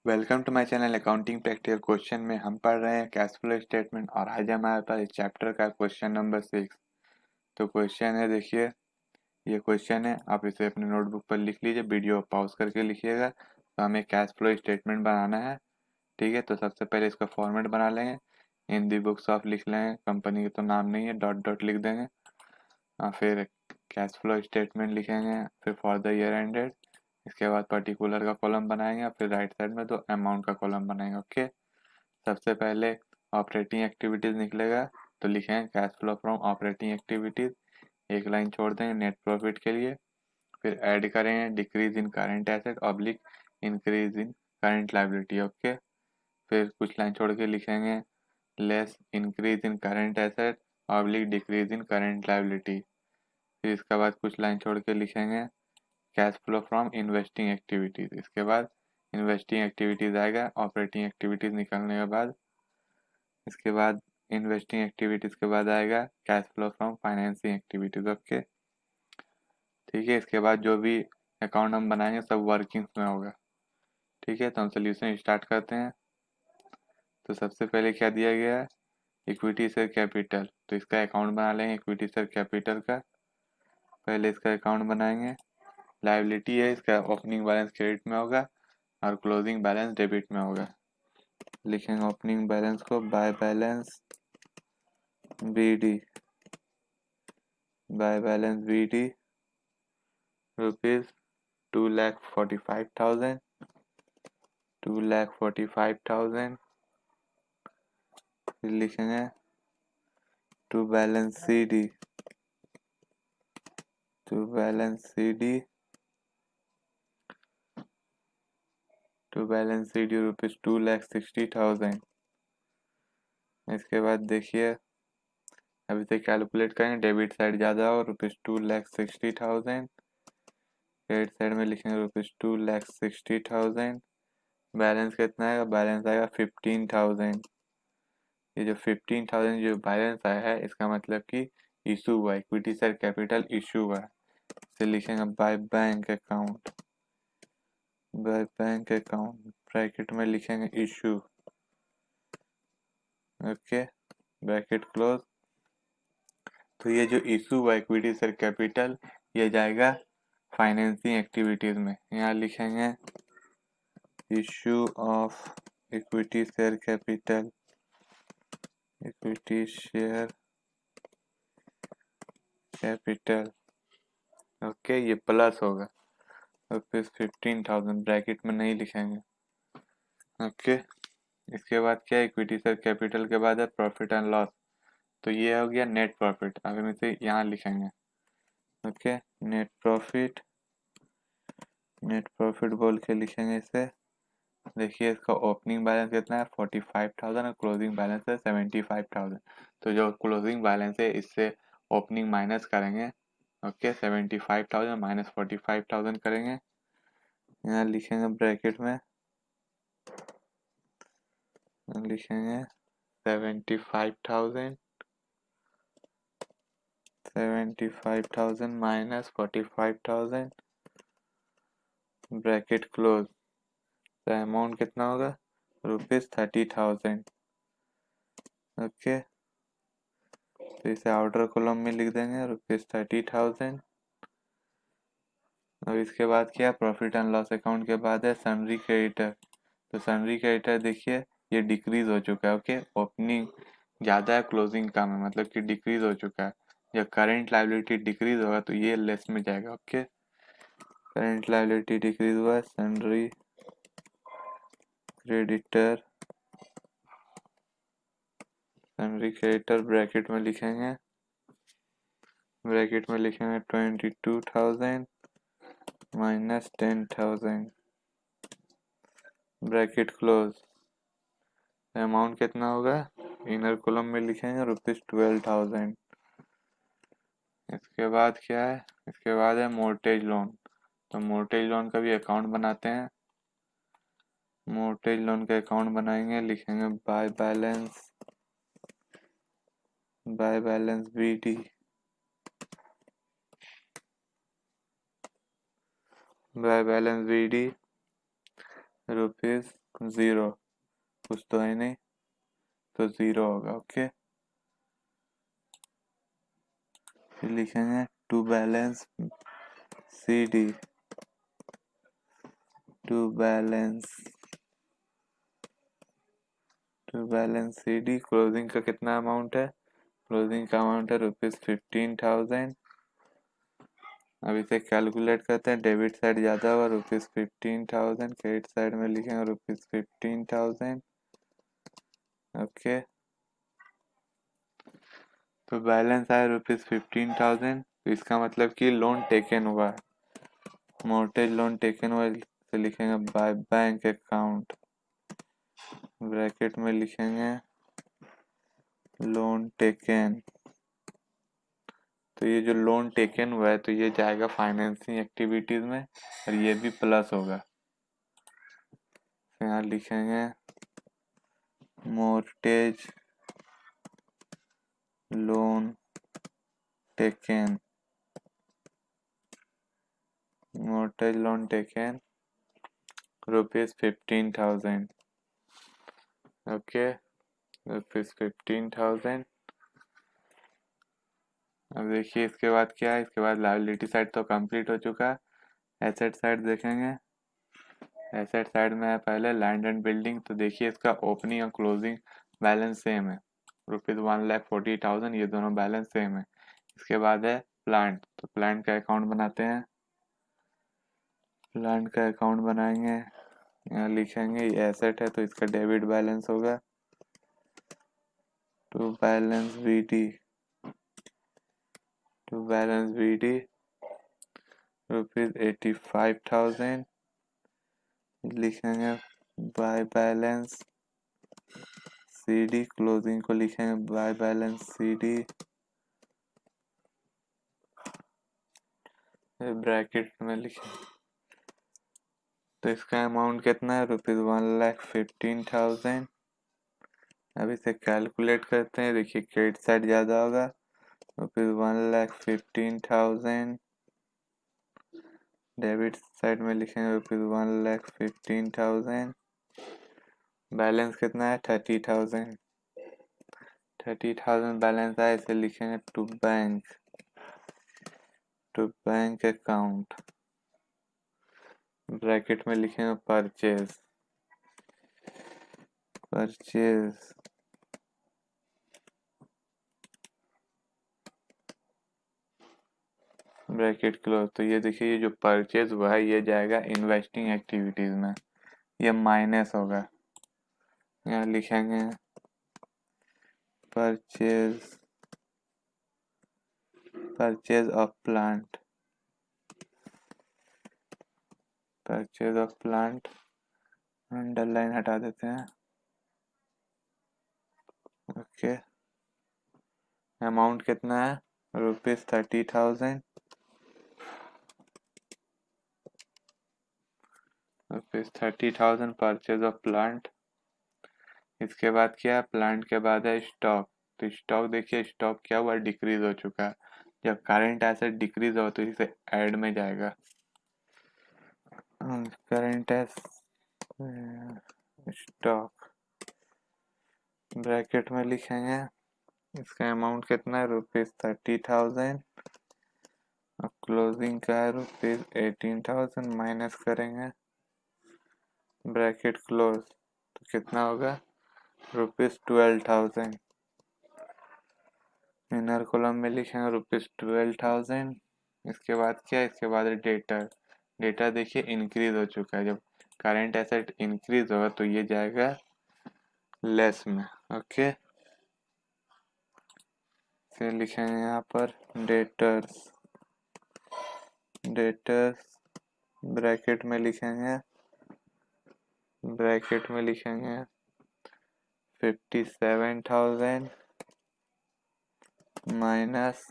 Welcome to my channel accounting practical question में हम पढ़ रहे हैं कैश फ्लो स्टेटमेंट और आज हमारे पास इस चैप्टर का क्वेश्चन नंबर 6। तो क्वेश्चन है, देखिए ये क्वेश्चन है, आप इसे अपने नोटबुक पर लिख लीजिए, वीडियो पॉज करके लिखिएगा। तो हमें कैश फ्लो स्टेटमेंट बनाना है, ठीक है। तो सबसे पहले इसका फॉर्मेट बना लेंगे, इन दी बुक्स ऑफ लिख लेंगे, कंपनी का तो नाम नहीं है, डॉट डॉट लिख देंगे। फिर कैश फ्लो स्टेटमेंट लिखेंगे, फिर फॉर द ईयर एंडेड, इसके बाद पर्टिकुलर का कॉलम बनाएंगे, फिर राइट साइड में 2 अमाउंट का कॉलम बनाएंगे। ओके, सबसे पहले ऑपरेटिंग एक्टिविटीज निकलेगा, तो लिखेंगे cash flow from operating activities, एक लाइन छोड़ देंगे नेट प्रॉफिट के लिए। फिर ऐड करेंगे decrease in current asset oblique increase in current liability. Okay, फिर कुछ लाइन छोड़ के लिखेंगे less increase in current asset oblique decrease in current liability. फिर इसके बाद कुछ लाइन छोड़ के लिखेंगे cash flow from investing activities. इसके बाद इन्वेस्टिंग एक्टिविटीज आएगा ऑपरेटिंग एक्टिविटीज निकलने के बाद। इसके बाद इन्वेस्टिंग एक्टिविटीज के बाद आएगा cash flow from financing activities. Okay, ठीक है। इसके बाद जो भी अकाउंट हम बनाएंगे सब वर्किंग्स में होगा, ठीक है। तो हम सोल्यूशन स्टार्ट करते हैं। तो सबसे पहले क्या दिया गया है, इक्विटी शेयर कैपिटल। तो इसका अकाउंट बना लेंगे इक्विटी शेयर कैपिटल का। पहले इसका अकाउंट बनाएंगे, लायबिलिटी है, इसका ओपनिंग बैलेंस क्रेडिट में होगा और क्लोजिंग बैलेंस डेबिट में होगा। लिखेंगे ओपनिंग बैलेंस को by balance BD, by balance BD rupees 2,45,000, 2,45,000। फिर लिखेंगे to balance CD, to balance CD, to balance CD rupees 2,60,000। इसके बाद देखिए अभी से कैलकुलेट करेंगे, डेबिट साइड ज़्यादा हो रुपीज 2,60,000, क्रेडिट साइड में लिखेंगे रुपीज 2,60,000। बैलेंस कितना आएगा, बैलेंस आएगा 15,000। ये जो 15,000 जो बैलेंस आया है इसका मतलब कि इशू हुआ, इक्विटी शेयर कैपिटल इशू हुआ। इसे लिखेंगे by bank account, by bank account bracket में लिखेंगे इशू। Okay, bracket close. तो ये जो इशू हुआ इक्विटी शेयर कैपिटल, ये जाएगा फाइनेंसिंग एक्टिविटीज में। यहाँ लिखेंगे issue of equity share capital, equity share capital. Okay, ये प्लस होगा रुपीज 15,000, ब्रैकेट में नहीं लिखेंगे। ओके, इसके बाद क्या है, इक्विटी शेयर कैपिटल के बाद है प्रॉफिट एंड लॉस। तो ये हो गया नेट प्रॉफिट, अब हम इसे यहाँ लिखेंगे। Okay, net profit, net profit बोल के लिखेंगे इसे। देखिए इसका ओपनिंग बैलेंस कितना है 45,000 और क्लोजिंग बैलेंस है 75,000। तो जो क्लोजिंग बैलेंस है इससे ओपनिंग माइनस करेंगे। ओके, 75,000 माइनस 45,000 करेंगे। यहाँ लिखेंगे ब्रैकेट में, लिखेंगे 75,000, 75,000 माइनस 45,000, ब्रैकेट क्लोज। तो अमाउंट कितना होगा रुपीज 30,000। ओके, तो इसे आउटर कॉलम में लिख देंगे रुपीज 30,000। अब इसके बाद क्या, प्रॉफिट एंड लॉस अकाउंट के बाद है सन्ड्री क्रेडिटर। तो सन्ड्री क्रेडिटर देखिए ये डिक्रीज हो चुका है। ओके, ओपनिंग ज़्यादा है क्लोजिंग कम है, मतलब कि डिक्रीज हो चुका है। जब करंट लायबिलिटी डिक्रीज होगा तो ये लेस में जाएगा। ओके, करंट लायबिलिटी डिक्रीज हुआ, sundry creditor, sundry creditor bracket में लिखेंगे, ब्रैकेट में लिखेंगे 22,000 माइनस 10,000, ब्रैकेट क्लोज। अमाउंट कितना होगा, इनर कॉलम में लिखेंगे रुपीज 12,000। इसके बाद क्या है, इसके बाद है मोर्टेज लोन। तो मोर्टेज लोन का भी अकाउंट बनाते हैं। मोर्टेज लोन का अकाउंट बनाएंगे, लिखेंगे by balance, bye balance BD, by balance BD rupees 0, कुछ तो है नहीं तो 0 होगा। ओके, फिर लिखेंगे to balance CD, to balance CD। Closing का कितना अमाउंट है? क्लोजिंग का अमाउंट है ₹15,000। अब इसे कैलकुलेट करते हैं। डेबिट साइड ज़्यादा होगा, ₹15,000। क्रेडिट साइड में लिखेंगे ₹15,000। ओके, तो बैलेंस आया ₹15,000। तो इसका मतलब कि लोन टेकन हुआ है, मोर्टेज लोन टेकन हुआ है। तो लिखेंगे बाय बैंक अकाउंट, ब्रैकेट में लिखेंगे लोन टेकन। तो ये जो लोन टेकन हुआ है तो ये जाएगा फाइनेंसिंग एक्टिविटीज में, और ये भी प्लस होगा। तो यहाँ लिखेंगे मोर्टेज loan taken, मोर्टेज loan taken ₹15,000। Okay, ₹15,000। अब देखिए इसके बाद क्या है। इसके बाद लायबिलिटी साइड तो कंप्लीट हो चुका है। एसेट साइड देखेंगे। एसेट साइड में है पहले लैंड एंड बिल्डिंग। तो देखिए इसका ओपनिंग और क्लोजिंग बैलेंस सेम है, ₹1,40,000। ये दोनों बैलेंस सेम है। इसके बाद है प्लांट। तो प्लांट का अकाउंट बनाते हैं। प्लांट का अकाउंट बनाएंगे, यहाँ लिखेंगे ये एसेट है तो इसका डेबिट बैलेंस होगा to balance BD, to balance BD ₹85,000। लिखेंगे बाय बैलेंस CD, क्लोजिंग को लिखेंगे बाय बैलेंस CD, ब्रैकेट में लिखेंगे। तो इसका अमाउंट कितना है? ₹1,15,000। अब इसे कैलकुलेट करते हैं। देखिए क्रेडिट साइड ज़्यादा होगा, ₹1,15,000। डेबिट साइड में लिखेंगे ₹1,15,000। बैलेंस कितना है? 30,000। 30,000 बैलेंस है। इसे लिखेंगे टू बैंक अकाउंट, ब्रैकेट में लिखेंगे परचेज ब्रैकेट क्लोज। तो ये देखिए ये जो परचेज हुआ है ये जाएगा इन्वेस्टिंग एक्टिविटीज में, ये माइनस होगा। यहाँ लिखेंगे परचेज ऑफ प्लांट, अंडरलाइन हटा देते हैं। ओके, अमाउंट कितना है? ₹30,000। ₹30,000 परचेज ऑफ प्लांट। इसके बाद क्या है? प्लांट के बाद है स्टॉक। तो स्टॉक देखिए, स्टॉक क्या हुआ? डिक्रीज हो चुका है। जब करंट एसेट डिक्रीज हो तो इसे ऐड में जाएगा। करंट स्टॉक ब्रैकेट में लिखेंगे। इसका अमाउंट कितना है? ₹30,000। और क्लोजिंग का है ₹18,000। माइनस करेंगे, ब्रैकेट क्लोज। तो कितना होगा? ₹12,000। इनर कॉलम में लिखेंगे ₹12,000। इसके बाद क्या है? इसके बाद डेटा देखिए इंक्रीज हो चुका है। जब करंट एसेट इंक्रीज होगा तो ये जाएगा लेस में। ओके, फिर लिखेंगे यहाँ पर डेटर्स ब्रैकेट में लिखेंगे 57,000 माइनस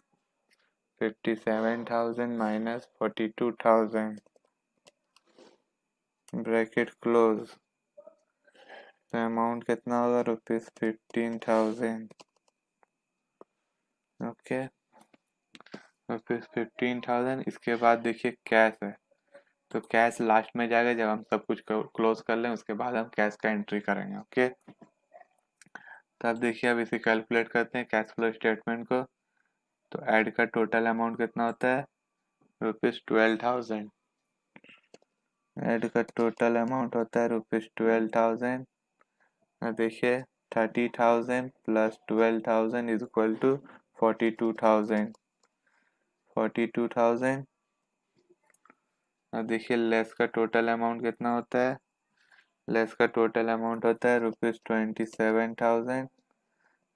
42,000 ब्रैकेट क्लोज। तो अमाउंट कितना होगा? ₹15,000। ओके, ₹15,000। इसके बाद देखिए कैश है। तो कैश लास्ट में जाएगा जब हम सब कुछ क्लोज कर लें, उसके बाद हम कैश का एंट्री करेंगे। ओके, तो अब देखिए, अब इसे कैलकुलेट करते हैं कैश फ्लो स्टेटमेंट को। तो ऐड का टोटल अमाउंट कितना होता है, ₹12,000। ऐड का टोटल अमाउंट होता है ₹12,000। देखिए 30,000 प्लस 12,000 इज इक्वल टू 42,000। 42,000। अब देखिए लेस का टोटल अमाउंट कितना होता है, लेस का टोटल अमाउंट होता है ₹27,000।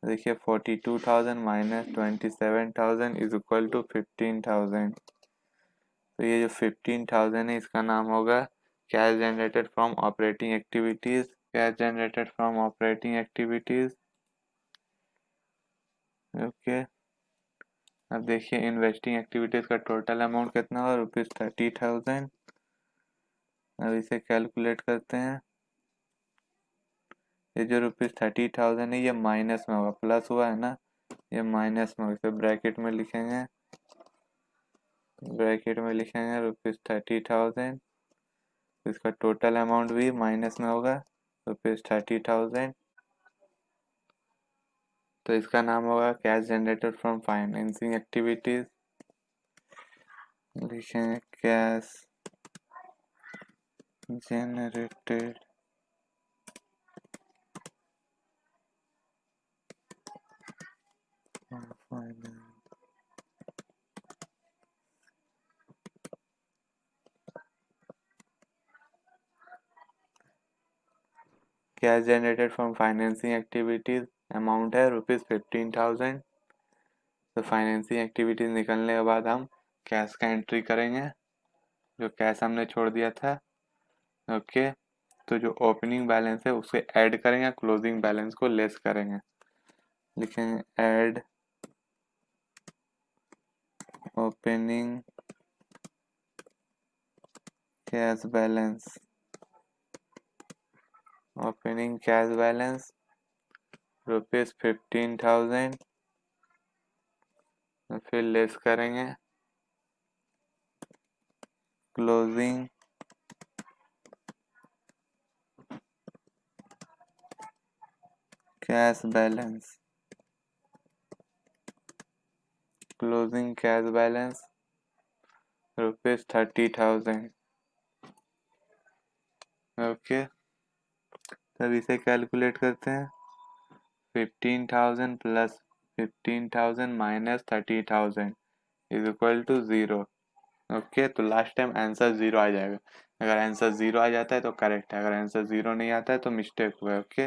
देखिए 42,000 माइनस 27,000 इज इक्वल टू 15,000। तो ये जो 15,000 है इसका नाम होगा cash generated from operating activities. Cash generated from operating activities. Okay, अब देखिए इन्वेस्टिंग एक्टिविटीज का टोटल अमाउंट कितना हुआ, ₹30,000। अब इसे कैलकुलेट करते हैं। ये जो ₹30,000 है ये माइनस में होगा, प्लस हुआ है ना, ये माइनस में होगा। इसे ब्रैकेट में लिखेंगे, ब्रैकेट में लिखेंगे ₹30,000। इसका टोटल अमाउंट भी माइनस में होगा, ₹30,000। तो इसका नाम होगा cash generated from financing activities. लिखेंगे cash generated cash generated from financing activities amount है ₹15,000। तो फाइनेंसिंग एक्टिविटीज निकलने के बाद हम कैश का एंट्री करेंगे, जो कैश हमने छोड़ दिया था। ओके, तो जो ओपनिंग बैलेंस है उसे ऐड करेंगे, क्लोजिंग बैलेंस को लेस करेंगे। लिखेंगे add opening cash balance. Opening cash balance ₹15,000। फिर लेस करेंगे closing cash balance. Closing cash balance ₹30,000। Okay, तब इसे कैलकुलेट करते हैं। 15,000 plus 15,000 minus 30,000 is equal to 0। Okay, तो लास्ट टाइम आंसर 0 आ जाएगा। अगर आंसर 0 आ जाता है तो करेक्ट है, अगर आंसर 0 नहीं आता है तो मिस्टेक हुआ है। ओके,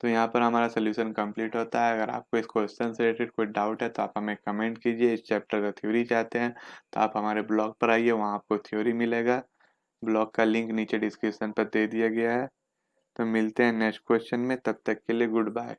तो यहाँ पर हमारा सोल्यूशन कंप्लीट होता है। अगर आपको इस क्वेश्चन से रिलेटेड कोई डाउट है तो आप हमें कमेंट कीजिए। इस चैप्टर का थ्योरी चाहते हैं तो आप हमारे ब्लॉग पर आइए, वहाँ आपको थ्योरी मिलेगा। ब्लॉग का लिंक नीचे डिस्क्रिप्शन पर दे दिया गया है। तो मिलते हैं नेक्स्ट क्वेश्चन में, तब तक के लिए गुड बाय।